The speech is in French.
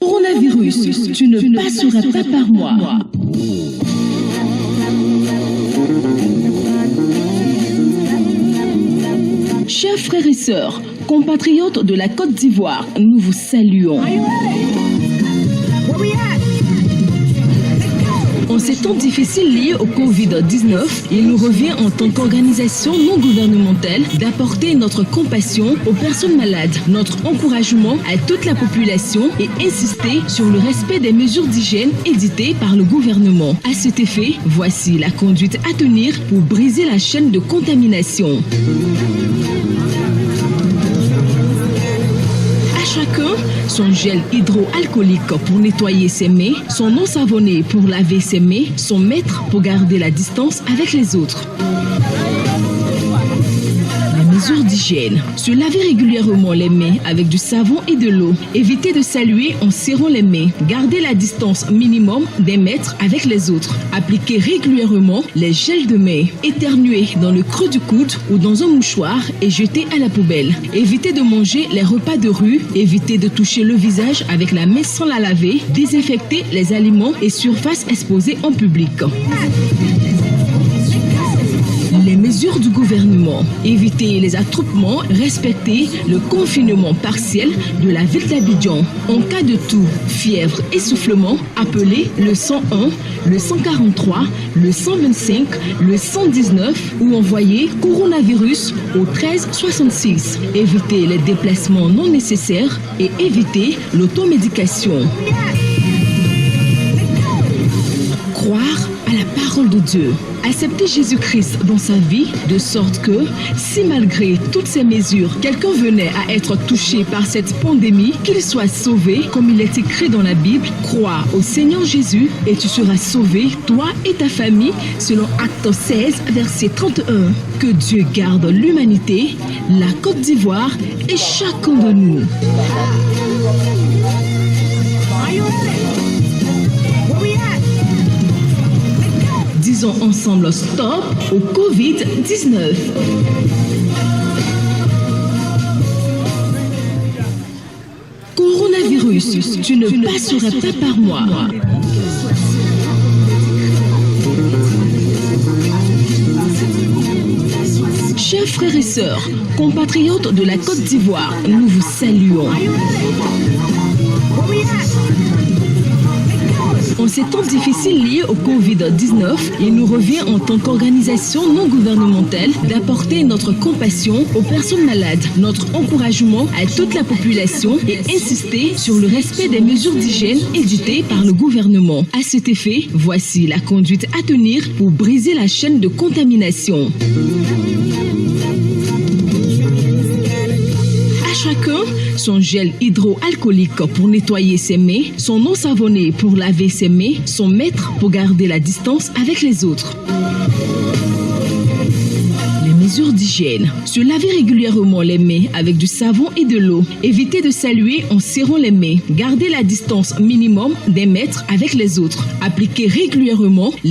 Coronavirus, tu ne passeras pas par moi. Chers frères et sœurs, compatriotes de la Côte d'Ivoire, nous vous saluons. En ces temps difficiles liés au Covid-19, il nous revient en tant qu'organisation non gouvernementale d'apporter notre compassion aux personnes malades, notre encouragement à toute la population et insister sur le respect des mesures d'hygiène éditées par le gouvernement. À cet effet, voici la conduite à tenir pour briser la chaîne de contamination. Chacun son gel hydroalcoolique pour nettoyer ses mains, son eau savonnée pour laver ses mains, son mètre pour garder la distance avec les autres. Mesures d'hygiène. Se laver régulièrement les mains avec du savon et de l'eau. Éviter de saluer en serrant les mains. Garder la distance minimum d'1 mètre avec les autres. Appliquer régulièrement les gels de main. Éternuer dans le creux du coude ou dans un mouchoir et jeter à la poubelle. Éviter de manger les repas de rue. Éviter de toucher le visage avec la main sans la laver. Désinfecter les aliments et surfaces exposées en public. Les mesures du gouvernement. Éviter les attroupements, respecter le confinement partiel de la ville d'Abidjan. En cas de toux, fièvre, essoufflement, appelez le 101, le 143, le 125, le 119 ou envoyez coronavirus au 1366. Évitez les déplacements non nécessaires et évitez l'automédication. Croire à la parole de Dieu. Accepter Jésus-Christ dans sa vie de sorte que, si malgré toutes ces mesures, quelqu'un venait à être touché par cette pandémie, qu'il soit sauvé, comme il est écrit dans la Bible, crois au Seigneur Jésus et tu seras sauvé, toi et ta famille, selon Actes 16, verset 31. Que Dieu garde l'humanité, la Côte d'Ivoire et chacun de nous. Disons ensemble stop au Covid-19. Coronavirus, tu ne passeras pas par moi. Chers frères et sœurs, compatriotes de la Côte d'Ivoire, nous vous saluons. En ces temps difficiles liés au Covid-19, il nous revient en tant qu'organisation non gouvernementale d'apporter notre compassion aux personnes malades, notre encouragement à toute la population et insister sur le respect des mesures d'hygiène éditées par le gouvernement. À cet effet, voici la conduite à tenir pour briser la chaîne de contamination. Chacun son gel hydroalcoolique pour nettoyer ses mains, son eau savonnée pour laver ses mains, son mètre pour garder la distance avec les autres. Les mesures d'hygiène. Se laver régulièrement les mains avec du savon et de l'eau. Éviter de saluer en serrant les mains. Garder la distance minimum d'1 mètre avec les autres. Appliquer régulièrement les